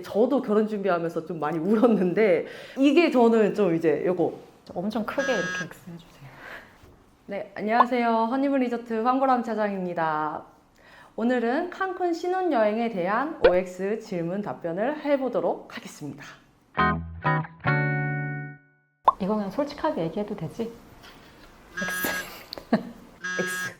저도 결혼 준비하면서 좀 많이 울었는데 이게 저는 좀 이제 요거 엄청 크게 이렇게 X 해주세요. 네, 안녕하세요. 허니문 리조트 황보람 차장입니다. 오늘은 칸쿤 신혼여행에 대한 OX 질문 답변을 해보도록 하겠습니다. 이거 그냥 솔직하게 얘기해도 되지? X.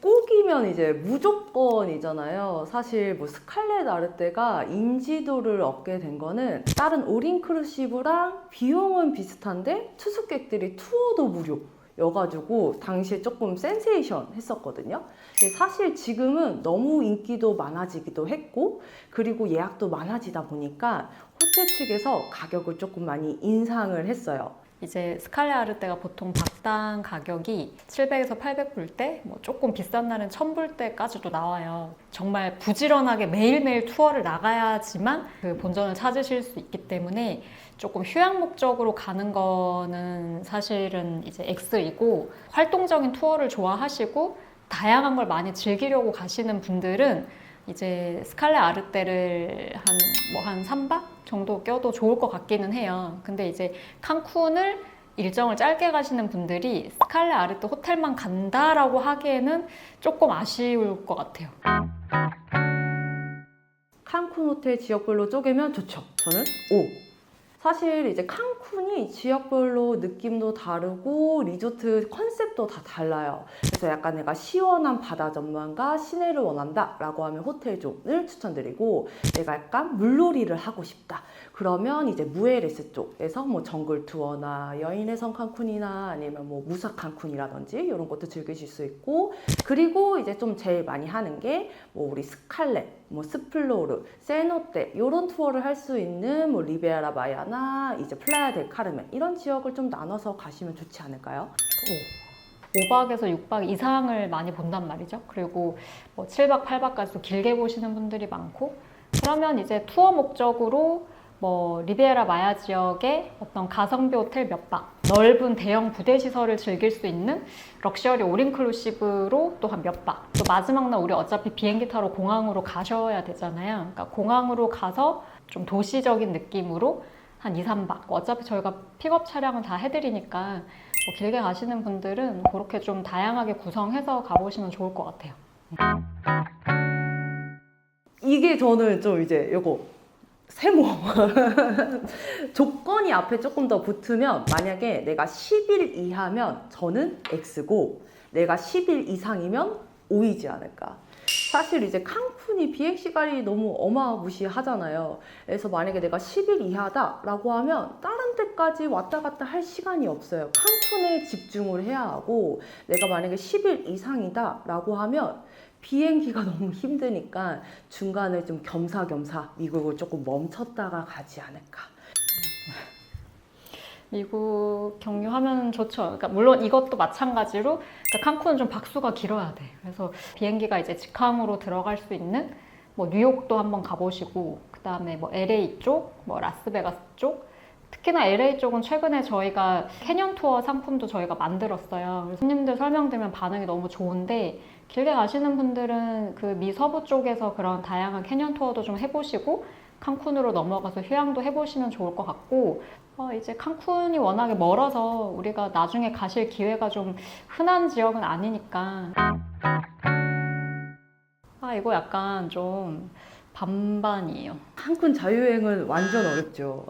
꼭이면 이제 무조건이잖아요. 사실 뭐 스칼렛 아르테가 인지도를 얻게 된 거는 다른 올인클루시브랑 비용은 비슷한데 투숙객들이 투어도 무료여가지고 당시에 조금 센세이션 했었거든요. 근데 사실 지금은 너무 인기도 많아지기도 했고 그리고 예약도 많아지다 보니까 호텔 측에서 가격을 조금 많이 인상을 했어요. 이제 스칼렛 아르테가 보통 박당 가격이 700에서 800불대, 뭐 조금 비싼 날은 1000불대까지도 나와요. 정말 부지런하게 매일매일 투어를 나가야지만 그 본전을 찾으실 수 있기 때문에 조금 휴양 목적으로 가는 거는 사실은 이제 X이고, 활동적인 투어를 좋아하시고 다양한 걸 많이 즐기려고 가시는 분들은 이제 스칼렛 아르테를 한 3박 정도 껴도 좋을 것 같기는 해요. 근데 이제 칸쿤을 일정을 짧게 가시는 분들이 스칼렛 아르테 호텔만 간다라고 하기에는 조금 아쉬울 것 같아요. 칸쿤 호텔 지역별로 쪼개면 좋죠. 저는 O. 사실 이제 칸쿤이 지역별로 느낌도 다르고 리조트 컨셉도 다 달라요. 그래서 약간 내가 시원한 바다 전망과 시내를 원한다 라고 하면 호텔존을 추천드리고, 내가 약간 물놀이를 하고 싶다 그러면 이제 무에레스 쪽에서 뭐 정글 투어나 여인의 성 칸쿤이나 아니면 뭐 무사 칸쿤이라든지 이런 것도 즐기실 수 있고, 그리고 이제 좀 제일 많이 하는 게 뭐 우리 스칼렛, 뭐 스플로르, 세노테 이런 투어를 할 수 있는 뭐 리베라 마야나 이제 플라야 델 카르멘 이런 지역을 좀 나눠서 가시면 좋지 않을까요? 5박에서 6박 이상을 많이 본단 말이죠. 그리고 뭐 7박, 8박까지도 길게 보시는 분들이 많고, 그러면 이제 투어 목적으로 뭐 리비에라 마야 지역의 어떤 가성비 호텔 몇 박, 넓은 대형 부대 시설을 즐길 수 있는 럭셔리 올인클루시브로 또 한 몇 박, 또 마지막 날 우리 어차피 비행기 타러 공항으로 가셔야 되잖아요. 그러니까 공항으로 가서 좀 도시적인 느낌으로 한 2, 3박, 어차피 저희가 픽업 차량은 다 해드리니까 뭐 길게 가시는 분들은 그렇게 좀 다양하게 구성해서 가보시면 좋을 것 같아요. 이게 저는 좀 이제 요거 세모 조건이 앞에 조금 더 붙으면, 만약에 내가 10일 이하면 저는 X고 내가 10일 이상이면 O이지 않을까. 사실 이제 칸쿤이 비행시간이 너무 어마무시하잖아요. 그래서 만약에 내가 10일 이하다 라고 하면 다른 데까지 왔다 갔다 할 시간이 없어요. 칸쿤에 집중을 해야 하고, 내가 만약에 10일 이상이다 라고 하면 비행기가 너무 힘드니까 중간에 좀 겸사겸사 미국을 조금 멈췄다가 가지 않을까. 미국 경유하면 좋죠. 그러니까 물론 이것도 마찬가지로, 그러니까 칸쿤은 좀 박수가 길어야 돼. 그래서 비행기가 이제 직항으로 들어갈 수 있는 뭐 뉴욕도 한번 가보시고, 그 다음에 뭐 LA 쪽, 뭐 라스베가스 쪽, 특히나 LA 쪽은 최근에 저희가 캐년 투어 상품도 저희가 만들었어요. 그래서 손님들 설명드리면 반응이 너무 좋은데, 길게 가시는 분들은 그 미서부 쪽에서 그런 다양한 캐년 투어도 좀 해보시고 칸쿤으로 넘어가서 휴양도 해보시면 좋을 것 같고, 이제 칸쿤이 워낙에 멀어서 우리가 나중에 가실 기회가 좀 흔한 지역은 아니니까, 이거 약간 좀 반반이에요. 칸쿤 자유여행은 완전 어렵죠.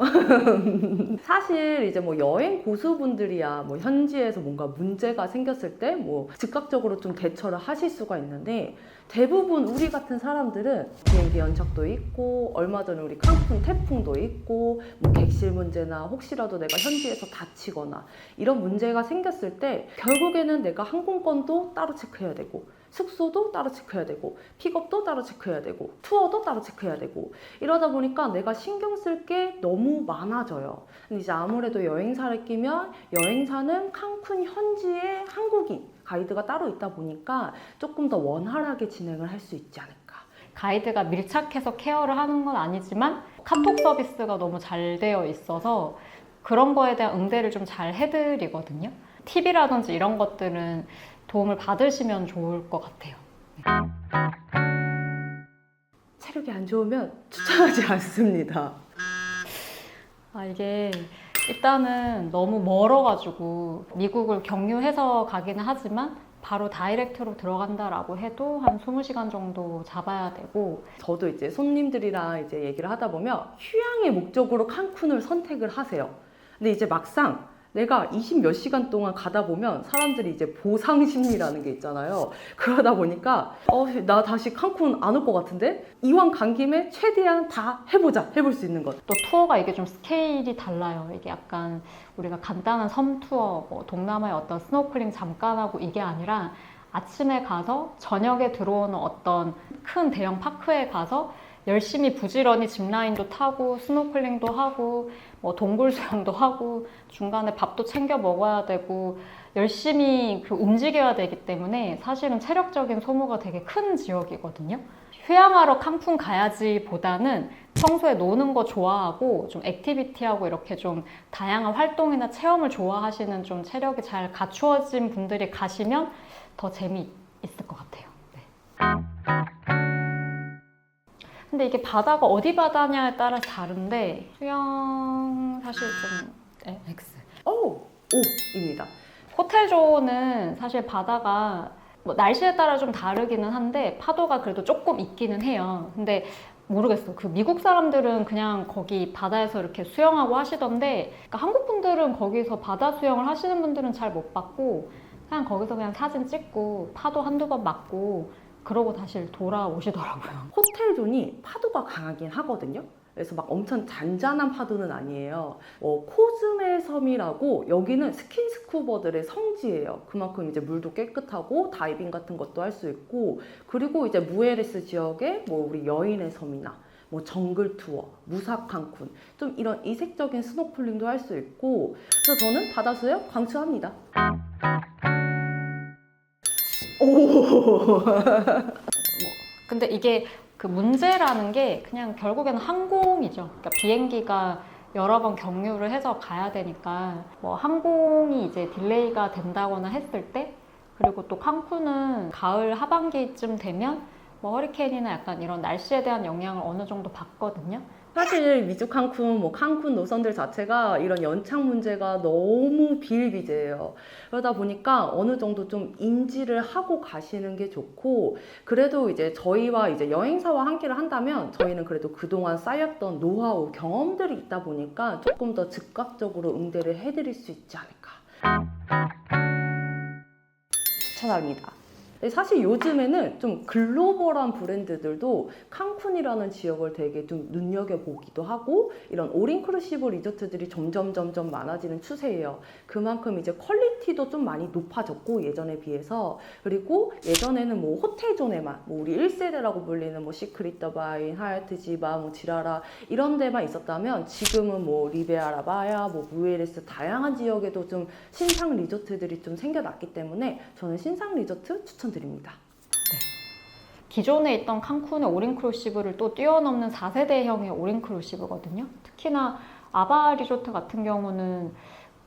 사실 이제 뭐 여행 고수분들이야 뭐 현지에서 뭔가 문제가 생겼을 때 뭐 즉각적으로 좀 대처를 하실 수가 있는데, 대부분 우리 같은 사람들은 비행기 연착도 있고, 얼마 전에 우리 칸쿤 태풍도 있고, 뭐 객실 문제나 혹시라도 내가 현지에서 다치거나 이런 문제가 생겼을 때 결국에는 내가 항공권도 따로 체크해야 되고, 숙소도 따로 체크해야 되고, 픽업도 따로 체크해야 되고, 투어도 따로 체크해야 되고, 이러다 보니까 내가 신경 쓸 게 너무 많아져요. 근데 이제 아무래도 여행사를 끼면 여행사는 칸쿤 현지의 한국인 가이드가 따로 있다 보니까 조금 더 원활하게 진행을 할 수 있지 않을까. 가이드가 밀착해서 케어를 하는 건 아니지만 카톡 서비스가 너무 잘 되어 있어서 그런 거에 대한 응대를 좀 잘 해드리거든요. 팁이라든지 이런 것들은 도움을 받으시면 좋을 것 같아요. 체력이 안 좋으면 추천하지 않습니다. 이게 일단은 너무 멀어가지고 미국을 경유해서 가기는 하지만 바로 다이렉트로 들어간다라고 해도 한 20시간 정도 잡아야 되고, 저도 이제 손님들이랑 이제 얘기를 하다 보면 휴양의 목적으로 칸쿤을 선택을 하세요. 근데 이제 막상 내가 20 몇 시간 동안 가다 보면 사람들이 이제 보상 심리라는 게 있잖아요. 그러다 보니까 나 다시 칸쿤 안 올 것 같은데 이왕 간 김에 최대한 다 해보자. 해볼 수 있는 것. 또 투어가 이게 좀 스케일이 달라요. 이게 약간 우리가 간단한 섬 투어, 뭐 동남아의 어떤 스노클링 잠깐 하고 이게 아니라 아침에 가서 저녁에 들어오는 어떤 큰 대형 파크에 가서 열심히 부지런히 짚라인도 타고 스노클링도 하고 뭐 동굴 수영도 하고 중간에 밥도 챙겨 먹어야 되고 열심히 움직여야 되기 때문에 사실은 체력적인 소모가 되게 큰 지역이거든요. 휴양하러 칸쿤 가야지 보다는 평소에 노는 거 좋아하고 좀 액티비티하고 이렇게 좀 다양한 활동이나 체험을 좋아하시는 좀 체력이 잘 갖추어진 분들이 가시면 더 재미있을 것 같아요. 네. 근데 이게 바다가 어디 바다냐에 따라 다른데 수영 사실 좀 X. O입니다. 호텔존은 사실 바다가 뭐 날씨에 따라 좀 다르기는 한데 파도가 그래도 조금 있기는 해요. 근데 모르겠어. 그 미국 사람들은 그냥 거기 바다에서 이렇게 수영하고 하시던데, 그러니까 한국 분들은 거기서 바다 수영을 하시는 분들은 잘 못 봤고 그냥 거기서 그냥 사진 찍고 파도 한두 번 맞고 그러고 다시 돌아오시더라고요. 호텔존이 파도가 강하긴 하거든요. 그래서 막 엄청 잔잔한 파도는 아니에요. 코즈메 섬이라고 여기는 스킨스쿠버들의 성지예요. 그만큼 이제 물도 깨끗하고 다이빙 같은 것도 할 수 있고, 그리고 이제 무에레스 지역에 뭐 우리 여인의 섬이나 뭐 정글 투어, 무사 칸쿤 좀 이런 이색적인 스노클링도 할 수 있고, 그래서 저는 바다 수영 강추합니다. 오. 근데 이게 그 문제라는 게 그냥 결국에는 항공이죠. 그러니까 비행기가 여러 번 경유를 해서 가야 되니까 뭐 항공이 이제 딜레이가 된다거나 했을 때, 그리고 또 칸쿤은 가을 하반기쯤 되면 뭐 허리케인이나 약간 이런 날씨에 대한 영향을 어느 정도 받거든요. 사실 미주 칸쿤, 뭐 칸쿤 노선들 자체가 이런 연착 문제가 너무 비일비재해요. 그러다 보니까 어느 정도 좀 인지를 하고 가시는 게 좋고, 그래도 이제 저희와 이제 여행사와 함께를 한다면 저희는 그래도 그동안 쌓였던 노하우, 경험들이 있다 보니까 조금 더 즉각적으로 응대를 해드릴 수 있지 않을까. 추천합니다. 사실 요즘에는 좀 글로벌한 브랜드들도 칸쿤이라는 지역을 되게 좀 눈여겨보기도 하고, 이런 올인클루시브 리조트들이 점점 많아지는 추세예요. 그만큼 이제 퀄리티도 좀 많이 높아졌고, 예전에 비해서. 그리고 예전에는 뭐 호텔존에만 뭐 우리 1세대라고 불리는 뭐 시크릿 더 바인, 하얏트 지바, 뭐 지라라 이런 데만 있었다면, 지금은 뭐 리베아라 바야, 뭐 무에레스 다양한 지역에도 좀 신상 리조트들이 좀 생겨났기 때문에 저는 신상 리조트 추천드립니다. 기존에 있던 칸쿤의 올인클루시브를 또 뛰어넘는 4세대형의 올인클루시브거든요. 특히나 아바 리조트 같은 경우는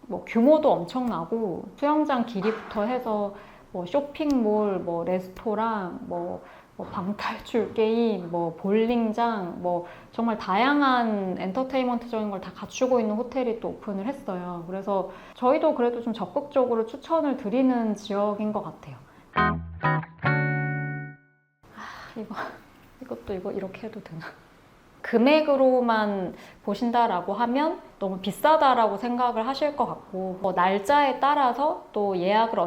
뭐 규모도 엄청나고 수영장 길이부터 해서 뭐 쇼핑몰, 뭐 레스토랑, 뭐 방탈출 게임, 뭐 볼링장, 뭐 정말 다양한 엔터테인먼트적인 걸 다 갖추고 있는 호텔이 또 오픈을 했어요. 그래서 저희도 그래도 좀 적극적으로 추천을 드리는 지역인 것 같아요. 이것도 이렇게 해도 되나? 금액으로만 보신다라고 하면 너무 비싸다라고 생각을 하실 것 같고, 뭐 날짜에 따라서 또 예약을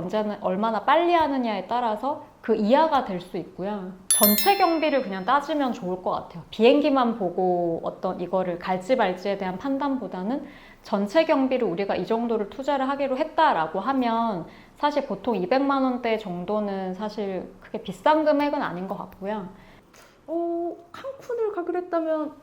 얼마나 빨리 하느냐에 따라서 그 이하가 될 수 있고요. 전체 경비를 그냥 따지면 좋을 것 같아요. 비행기만 보고 어떤 이거를 갈지 말지에 대한 판단보다는 전체 경비를 우리가 이 정도를 투자를 하기로 했다라고 하면 사실 보통 200만 원대 정도는 사실 크게 비싼 금액은 아닌 것 같고요. 칸쿤을 가기로 했다면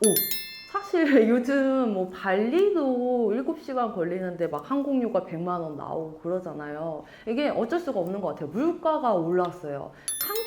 사실 요즘 뭐 발리도 7시간 걸리는데 막 항공료가 100만 원 나오고 그러잖아요. 이게 어쩔 수가 없는 것 같아요. 물가가 올랐어요.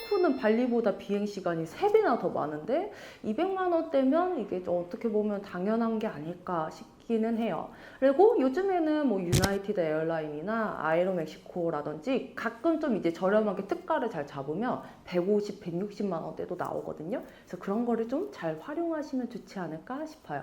칸쿤은 발리보다 비행 시간이 3배나 더 많은데 200만 원대면 이게 좀 어떻게 보면 당연한 게 아닐까 싶기는 해요. 그리고 요즘에는 뭐 유나이티드 에어라인이나 아에로멕시코라든지 가끔 좀 이제 저렴하게 특가를 잘 잡으면 150, 160만 원대도 나오거든요. 그래서 그런 거를 좀 잘 활용하시면 좋지 않을까 싶어요.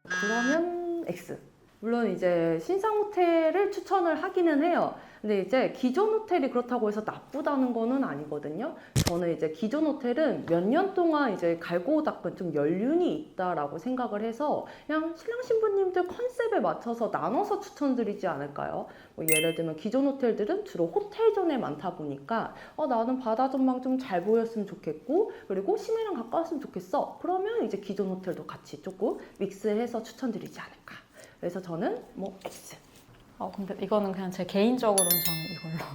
그러면 X. 물론 이제 신상 호텔을 추천을 하기는 해요. 근데 이제 기존 호텔이 그렇다고 해서 나쁘다는 거는 아니거든요. 저는 이제 기존 호텔은 몇 년 동안 이제 갈고 닦은 좀 연륜이 있다라고 생각을 해서 그냥 신랑 신부님들 컨셉에 맞춰서 나눠서 추천드리지 않을까요? 뭐 예를 들면 기존 호텔들은 주로 호텔존에 많다 보니까 나는 바다 전망 좀 잘 보였으면 좋겠고 그리고 시내랑 가까웠으면 좋겠어. 그러면 이제 기존 호텔도 같이 조금 믹스해서 추천드리지 않을까. 그래서 저는 뭐 X. 근데 이거는 그냥 제 개인적으로는 저는 이걸로.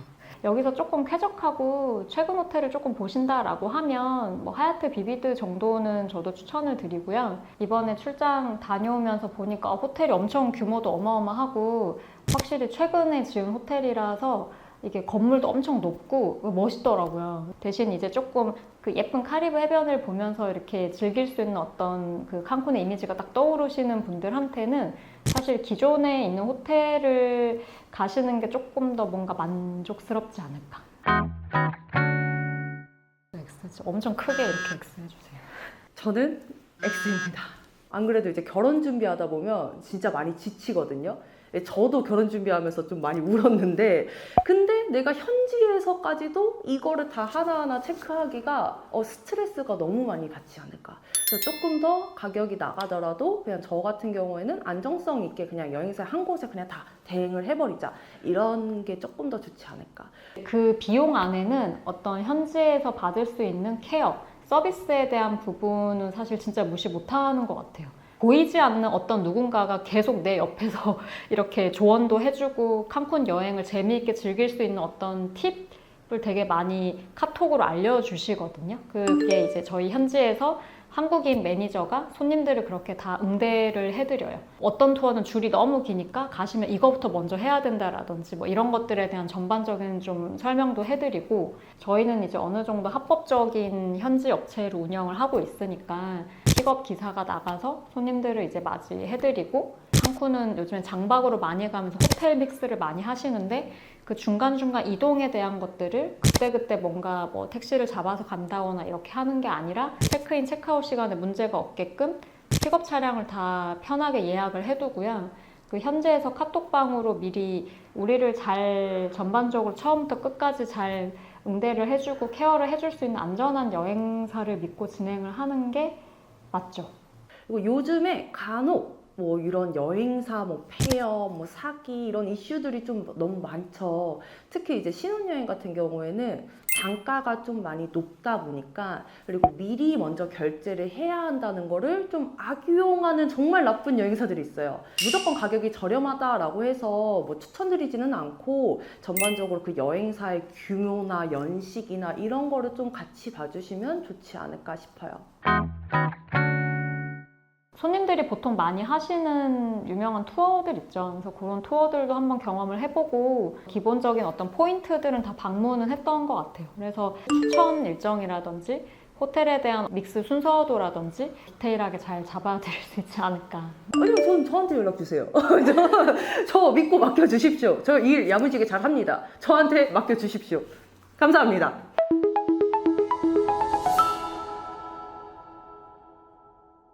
여기서 조금 쾌적하고 최근 호텔을 조금 보신다라고 하면 뭐 하얏트 비비드 정도는 저도 추천을 드리고요. 이번에 출장 다녀오면서 보니까 호텔이 엄청 규모도 어마어마하고 확실히 최근에 지은 호텔이라서 이게 건물도 엄청 높고 멋있더라고요. 대신 이제 조금 그 예쁜 카리브 해변을 보면서 이렇게 즐길 수 있는 어떤 그 칸쿤의 이미지가 딱 떠오르시는 분들한테는 사실 기존에 있는 호텔을 가시는 게 조금 더 뭔가 만족스럽지 않을까. X 엄청 크게 이렇게 X 해주세요. 저는 X입니다. 안 그래도 이제 결혼 준비하다 보면 진짜 많이 지치거든요. 저도 결혼 준비하면서 좀 많이 울었는데 근데 내가 현지에서까지도 이거를 다 하나하나 체크하기가 스트레스가 너무 많이 받지 않을까. 그래서 조금 더 가격이 나가더라도 그냥 저 같은 경우에는 안정성 있게 그냥 여행사 한 곳에 그냥 다 대행을 해버리자. 이런 게 조금 더 좋지 않을까. 그 비용 안에는 어떤 현지에서 받을 수 있는 케어, 서비스에 대한 부분은 사실 진짜 무시 못하는 것 같아요. 보이지 않는 어떤 누군가가 계속 내 옆에서 이렇게 조언도 해주고 칸쿤 여행을 재미있게 즐길 수 있는 어떤 팁을 되게 많이 카톡으로 알려주시거든요. 그게 이제 저희 현지에서 한국인 매니저가 손님들을 그렇게 다 응대를 해드려요. 어떤 투어는 줄이 너무 기니까 가시면 이거부터 먼저 해야 된다라든지 뭐 이런 것들에 대한 전반적인 좀 설명도 해드리고 저희는 이제 어느 정도 합법적인 현지 업체로 운영을 하고 있으니까 픽업 기사가 나가서 손님들을 이제 맞이해드리고 칸쿤은 요즘엔 장박으로 많이 가면서 호텔 믹스를 많이 하시는데 그 중간중간 이동에 대한 것들을 그때그때 뭔가 뭐 택시를 잡아서 간다거나 이렇게 하는 게 아니라 체크인, 체크아웃 시간에 문제가 없게끔 픽업 차량을 다 편하게 예약을 해두고요. 그 현지에서 카톡방으로 미리 우리를 잘 전반적으로 처음부터 끝까지 잘 응대를 해주고 케어를 해줄 수 있는 안전한 여행사를 믿고 진행을 하는 게 맞죠. 그리고 요즘에 간혹 뭐 이런 여행사 뭐 폐업, 뭐 사기 이런 이슈들이 좀 너무 많죠. 특히 이제 신혼여행 같은 경우에는 단가가 좀 많이 높다 보니까 그리고 미리 먼저 결제를 해야 한다는 거를 좀 악용하는 정말 나쁜 여행사들이 있어요. 무조건 가격이 저렴하다라고 해서 뭐 추천드리지는 않고 전반적으로 그 여행사의 규모나 연식이나 이런 거를 좀 같이 봐주시면 좋지 않을까 싶어요. 손님들이 보통 많이 하시는 유명한 투어들 있죠. 그래서 그런 투어들도 한번 경험을 해보고 기본적인 어떤 포인트들은 다 방문은 했던 것 같아요. 그래서 추천 일정이라든지 호텔에 대한 믹스 순서도라든지 디테일하게 잘 잡아드릴 수 있지 않을까. 아니요, 저한테 연락 주세요. 저 믿고 맡겨주십시오. 저 일 야무지게 잘 합니다. 저한테 맡겨주십시오. 감사합니다.